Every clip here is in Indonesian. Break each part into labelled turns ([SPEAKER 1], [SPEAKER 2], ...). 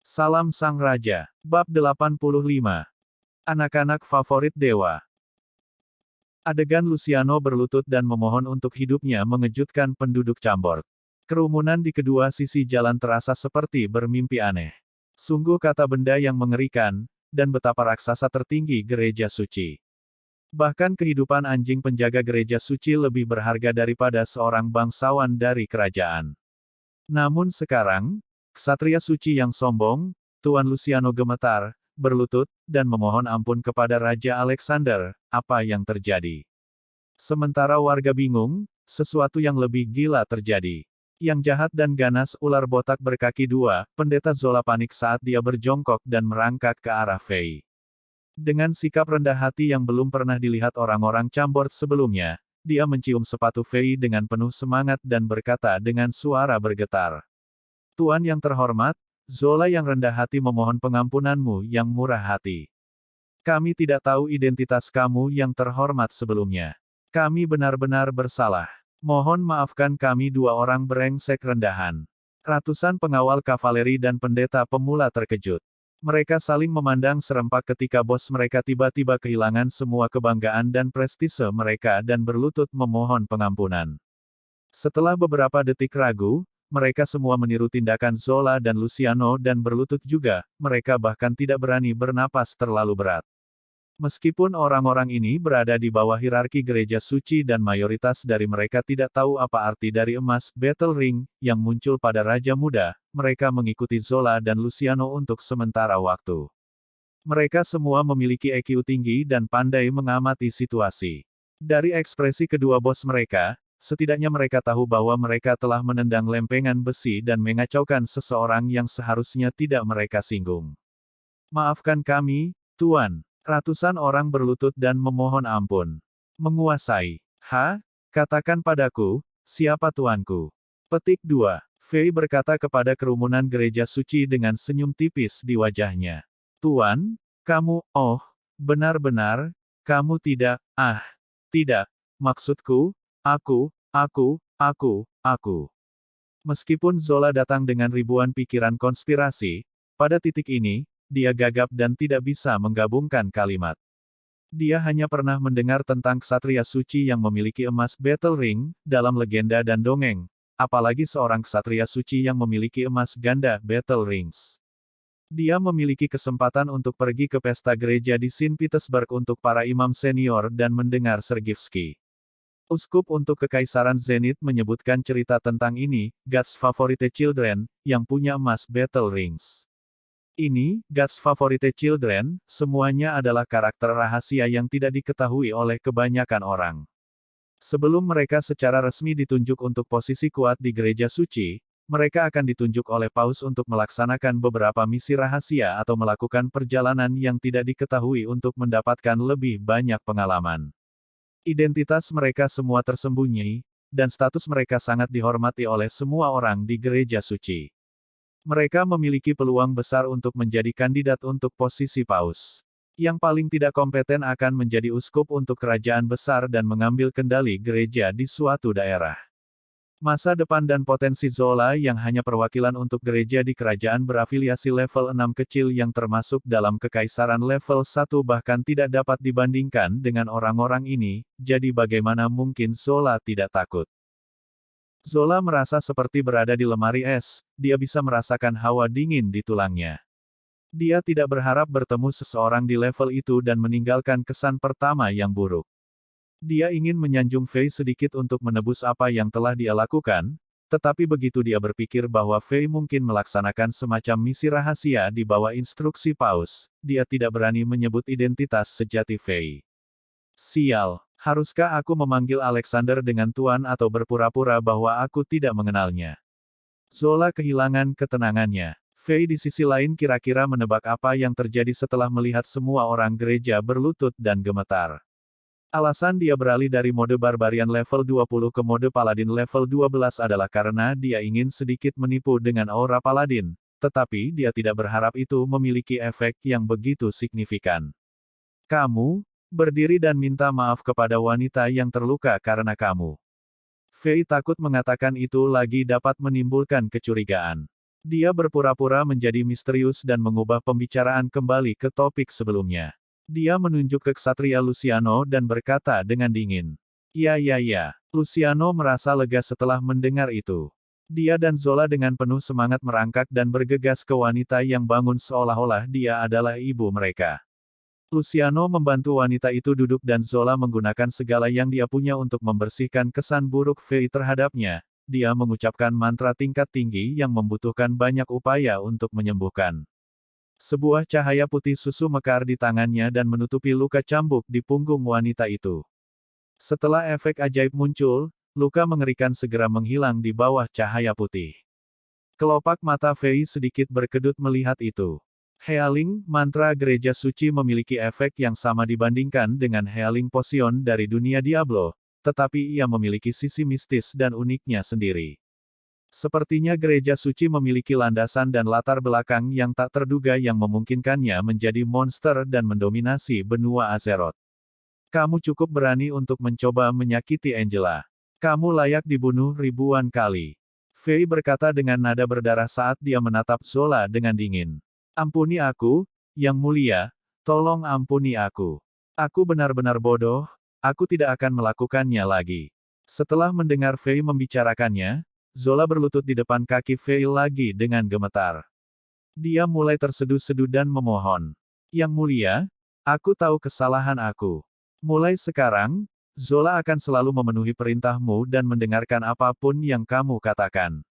[SPEAKER 1] Salam Sang Raja. Bab 85. Anak-anak favorit dewa. Adegan Luciano berlutut dan memohon untuk hidupnya mengejutkan penduduk Chambord. Kerumunan di kedua sisi jalan terasa seperti bermimpi aneh. Sungguh kata benda yang mengerikan, dan betapa raksasa tertinggi gereja suci. Bahkan kehidupan anjing penjaga gereja suci lebih berharga daripada seorang bangsawan dari kerajaan. Namun sekarang, ksatria suci yang sombong, Tuan Luciano gemetar, berlutut, dan memohon ampun kepada Raja Alexander. Apa yang terjadi? Sementara warga bingung, sesuatu yang lebih gila terjadi. Yang jahat dan ganas ular botak berkaki dua, Pendeta Zola panik saat dia berjongkok dan merangkak ke arah Fei. Dengan sikap rendah hati yang belum pernah dilihat orang-orang Chambord sebelumnya, dia mencium sepatu Fei dengan penuh semangat dan berkata dengan suara bergetar. Tuan yang terhormat, Zola yang rendah hati memohon pengampunanmu yang murah hati. Kami tidak tahu identitas kamu yang terhormat sebelumnya. Kami benar-benar bersalah. Mohon maafkan kami dua orang brengsek rendahan. Ratusan pengawal kavaleri dan pendeta pemula terkejut. Mereka saling memandang serempak ketika bos mereka tiba-tiba kehilangan semua kebanggaan dan prestise mereka dan berlutut memohon pengampunan. Setelah beberapa detik ragu, mereka semua meniru tindakan Zola dan Luciano dan berlutut juga, mereka bahkan tidak berani bernapas terlalu berat. Meskipun orang-orang ini berada di bawah hierarki gereja suci dan mayoritas dari mereka tidak tahu apa arti dari emas Battle Ring yang muncul pada Raja Muda, mereka mengikuti Zola dan Luciano untuk sementara waktu. Mereka semua memiliki EQ tinggi dan pandai mengamati situasi. Dari ekspresi kedua bos mereka, setidaknya mereka tahu bahwa mereka telah menendang lempengan besi dan mengacaukan seseorang yang seharusnya tidak mereka singgung. Maafkan kami, Tuan. Ratusan orang berlutut dan memohon ampun. Menguasai. Katakan padaku, siapa tuanku? Petik 2. Fei berkata kepada kerumunan gereja suci dengan senyum tipis di wajahnya. Tuan, kamu, benar-benar, kamu tidak, tidak, maksudku, aku. Meskipun Zola datang dengan ribuan pikiran konspirasi, pada titik ini, dia gagap dan tidak bisa menggabungkan kalimat. Dia hanya pernah mendengar tentang ksatria suci yang memiliki emas Battle Ring, dalam legenda dan dongeng, apalagi seorang ksatria suci yang memiliki emas ganda Battle Rings. Dia memiliki kesempatan untuk pergi ke pesta gereja di Saint Petersburg untuk para imam senior dan mendengar Sergivsky. Uskup untuk Kekaisaran Zenit menyebutkan cerita tentang ini, God's Favorite Children, yang punya emas Battle Rings. Ini, God's Favorite Children, semuanya adalah karakter rahasia yang tidak diketahui oleh kebanyakan orang. Sebelum mereka secara resmi ditunjuk untuk posisi kuat di gereja suci, mereka akan ditunjuk oleh Paus untuk melaksanakan beberapa misi rahasia atau melakukan perjalanan yang tidak diketahui untuk mendapatkan lebih banyak pengalaman. Identitas mereka semua tersembunyi, dan status mereka sangat dihormati oleh semua orang di gereja suci. Mereka memiliki peluang besar untuk menjadi kandidat untuk posisi paus. Yang paling tidak kompeten akan menjadi uskup untuk kerajaan besar dan mengambil kendali gereja di suatu daerah. Masa depan dan potensi Zola yang hanya perwakilan untuk gereja di kerajaan berafiliasi level 6 kecil yang termasuk dalam kekaisaran level 1 bahkan tidak dapat dibandingkan dengan orang-orang ini, jadi bagaimana mungkin Zola tidak takut? Zola merasa seperti berada di lemari es, dia bisa merasakan hawa dingin di tulangnya. Dia tidak berharap bertemu seseorang di level itu dan meninggalkan kesan pertama yang buruk. Dia ingin menyanjung Fei sedikit untuk menebus apa yang telah dia lakukan, tetapi begitu dia berpikir bahwa Fei mungkin melaksanakan semacam misi rahasia di bawah instruksi Paus, dia tidak berani menyebut identitas sejati Fei. Sial. Haruskah aku memanggil Alexander dengan Tuan atau berpura-pura bahwa aku tidak mengenalnya? Zola kehilangan ketenangannya. Fei di sisi lain kira-kira menebak apa yang terjadi setelah melihat semua orang gereja berlutut dan gemetar. Alasan dia beralih dari mode barbarian level 20 ke mode paladin level 12 adalah karena dia ingin sedikit menipu dengan aura paladin, tetapi dia tidak berharap itu memiliki efek yang begitu signifikan. Kamu, berdiri dan minta maaf kepada wanita yang terluka karena kamu. Fei takut mengatakan itu lagi dapat menimbulkan kecurigaan. Dia berpura-pura menjadi misterius dan mengubah pembicaraan kembali ke topik sebelumnya. Dia menunjuk ke Ksatria Luciano dan berkata dengan dingin. Ya ya ya. Luciano merasa lega setelah mendengar itu. Dia dan Zola dengan penuh semangat merangkak dan bergegas ke wanita yang bangun seolah-olah dia adalah ibu mereka. Luciano membantu wanita itu duduk dan Zola menggunakan segala yang dia punya untuk membersihkan kesan buruk Fei terhadapnya. Dia mengucapkan mantra tingkat tinggi yang membutuhkan banyak upaya untuk menyembuhkan. Sebuah cahaya putih susu mekar di tangannya dan menutupi luka cambuk di punggung wanita itu. Setelah efek ajaib muncul, luka mengerikan segera menghilang di bawah cahaya putih. Kelopak mata Fei sedikit berkedut melihat itu. Healing, mantra gereja suci memiliki efek yang sama dibandingkan dengan Healing Potion dari dunia Diablo, tetapi ia memiliki sisi mistis dan uniknya sendiri. Sepertinya gereja suci memiliki landasan dan latar belakang yang tak terduga yang memungkinkannya menjadi monster dan mendominasi benua Azeroth. Kamu cukup berani untuk mencoba menyakiti Angela. Kamu layak dibunuh ribuan kali. Fei berkata dengan nada berdarah saat dia menatap Zola dengan dingin. Ampuni aku, Yang Mulia, tolong ampuni aku. Aku benar-benar bodoh, aku tidak akan melakukannya lagi. Setelah mendengar Fei membicarakannya, Zola berlutut di depan kaki Fei lagi dengan gemetar. Dia mulai terseduh-seduh dan memohon. Yang Mulia, aku tahu kesalahan aku. Mulai sekarang, Zola akan selalu memenuhi perintahmu dan mendengarkan apapun yang kamu katakan.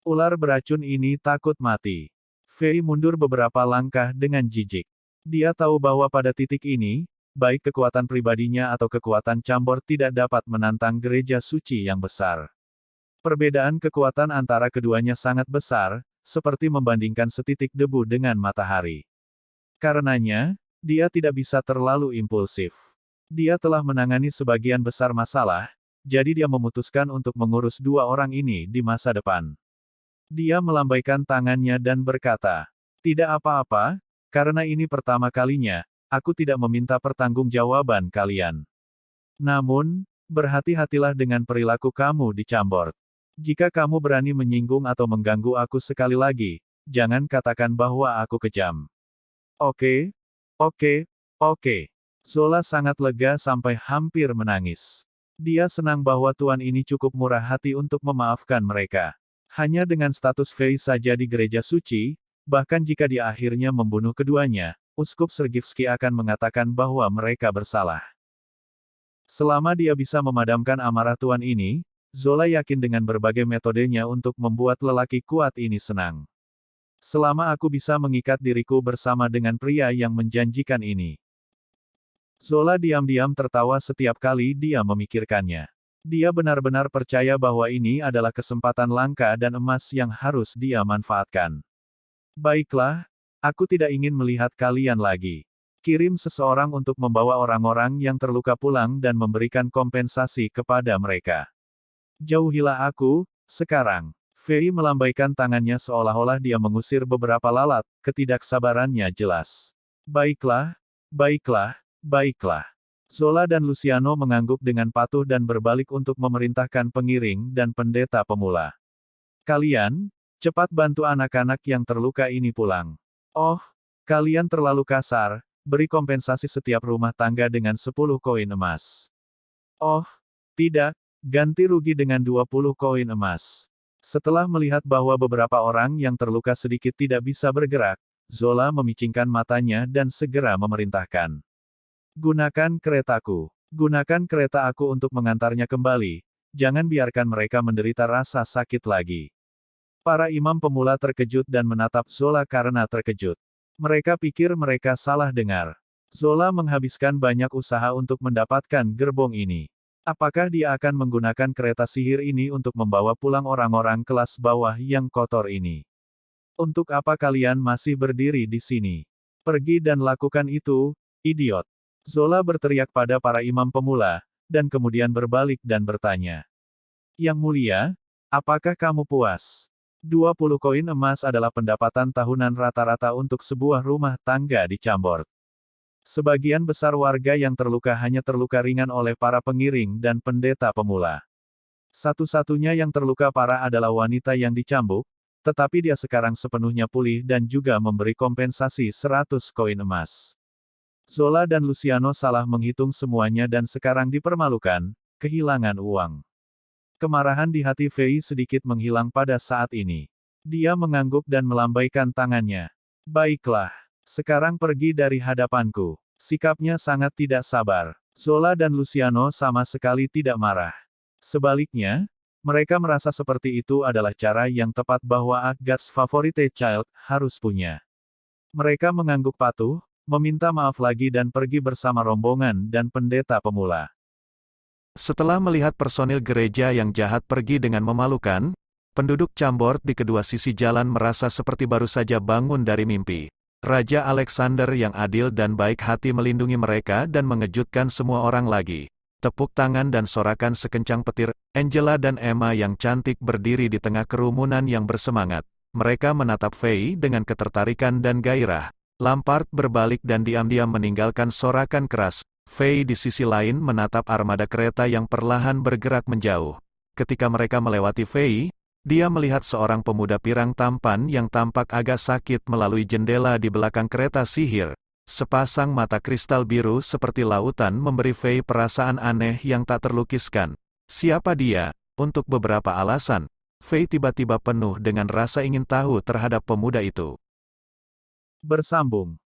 [SPEAKER 1] Ular beracun ini takut mati. Fei mundur beberapa langkah dengan jijik. Dia tahu bahwa pada titik ini, baik kekuatan pribadinya atau kekuatan Cambor tidak dapat menantang gereja suci yang besar. Perbedaan kekuatan antara keduanya sangat besar, seperti membandingkan setitik debu dengan matahari. Karenanya, dia tidak bisa terlalu impulsif. Dia telah menangani sebagian besar masalah, jadi dia memutuskan untuk mengurus dua orang ini di masa depan. Dia melambaikan tangannya dan berkata, "Tidak apa-apa, karena ini pertama kalinya, aku tidak meminta pertanggungjawaban kalian. Namun, berhati-hatilah dengan perilaku kamu di Chambord. Jika kamu berani menyinggung atau mengganggu aku sekali lagi, jangan katakan bahwa aku kejam." Oke, oke, oke. Zola sangat lega sampai hampir menangis. Dia senang bahwa tuan ini cukup murah hati untuk memaafkan mereka. Hanya dengan status Fei saja di gereja suci, bahkan jika dia akhirnya membunuh keduanya, Uskup Sergivski akan mengatakan bahwa mereka bersalah. Selama dia bisa memadamkan amarah tuan ini, Zola yakin dengan berbagai metodenya untuk membuat lelaki kuat ini senang. Selama aku bisa mengikat diriku bersama dengan pria yang menjanjikan ini. Zola diam-diam tertawa setiap kali dia memikirkannya. Dia benar-benar percaya bahwa ini adalah kesempatan langka dan emas yang harus dia manfaatkan. Baiklah, aku tidak ingin melihat kalian lagi. Kirim seseorang untuk membawa orang-orang yang terluka pulang dan memberikan kompensasi kepada mereka. Jauhilah aku, sekarang. Fei melambaikan tangannya seolah-olah dia mengusir beberapa lalat, ketidaksabarannya jelas. Baiklah, baiklah, baiklah. Zola dan Luciano mengangguk dengan patuh dan berbalik untuk memerintahkan pengiring dan pendeta pemula. Kalian, cepat bantu anak-anak yang terluka ini pulang. Oh, kalian terlalu kasar, beri kompensasi setiap rumah tangga dengan 10 koin emas. Oh, tidak, ganti rugi dengan 20 koin emas. Setelah melihat bahwa beberapa orang yang terluka sedikit tidak bisa bergerak, Zola memicingkan matanya dan segera memerintahkan. Gunakan keretaku. Gunakan kereta aku untuk mengantarnya kembali. Jangan biarkan mereka menderita rasa sakit lagi. Para imam pemula terkejut dan menatap Zola karena terkejut. Mereka pikir mereka salah dengar. Zola menghabiskan banyak usaha untuk mendapatkan gerbong ini. Apakah dia akan menggunakan kereta sihir ini untuk membawa pulang orang-orang kelas bawah yang kotor ini? Untuk apa kalian masih berdiri di sini? Pergi dan lakukan itu, idiot. Zola berteriak pada para imam pemula, dan kemudian berbalik dan bertanya. Yang Mulia, apakah kamu puas? 20 koin emas adalah pendapatan tahunan rata-rata untuk sebuah rumah tangga di Chambord. Sebagian besar warga yang terluka hanya terluka ringan oleh para pengiring dan pendeta pemula. Satu-satunya yang terluka parah adalah wanita yang dicambuk, Tetapi dia sekarang sepenuhnya pulih dan juga memberi kompensasi 100 koin emas. Zola dan Luciano salah menghitung semuanya dan sekarang dipermalukan, kehilangan uang. Kemarahan di hati Fei sedikit menghilang pada saat ini. Dia mengangguk dan melambaikan tangannya. Baiklah, sekarang pergi dari hadapanku. Sikapnya sangat tidak sabar. Zola dan Luciano sama sekali tidak marah. Sebaliknya, mereka merasa seperti itu adalah cara yang tepat bahwa God's favorite child harus punya. Mereka mengangguk patuh, meminta maaf lagi dan pergi bersama rombongan dan pendeta pemula. Setelah melihat personil gereja yang jahat pergi dengan memalukan, penduduk Chambord di kedua sisi jalan merasa seperti baru saja bangun dari mimpi. Raja Alexander yang adil dan baik hati melindungi mereka dan mengejutkan semua orang lagi. Tepuk tangan dan sorakan sekencang petir, Angela dan Emma yang cantik berdiri di tengah kerumunan yang bersemangat. Mereka menatap Fei dengan ketertarikan dan gairah. Lampard berbalik dan diam-diam meninggalkan sorakan keras. Fei di sisi lain menatap armada kereta yang perlahan bergerak menjauh. Ketika mereka melewati Fei, dia melihat seorang pemuda pirang tampan yang tampak agak sakit melalui jendela di belakang kereta sihir. Sepasang mata kristal biru seperti lautan memberi Fei perasaan aneh yang tak terlukiskan. Siapa dia? Untuk beberapa alasan, Fei tiba-tiba penuh dengan rasa ingin tahu terhadap pemuda itu. Bersambung.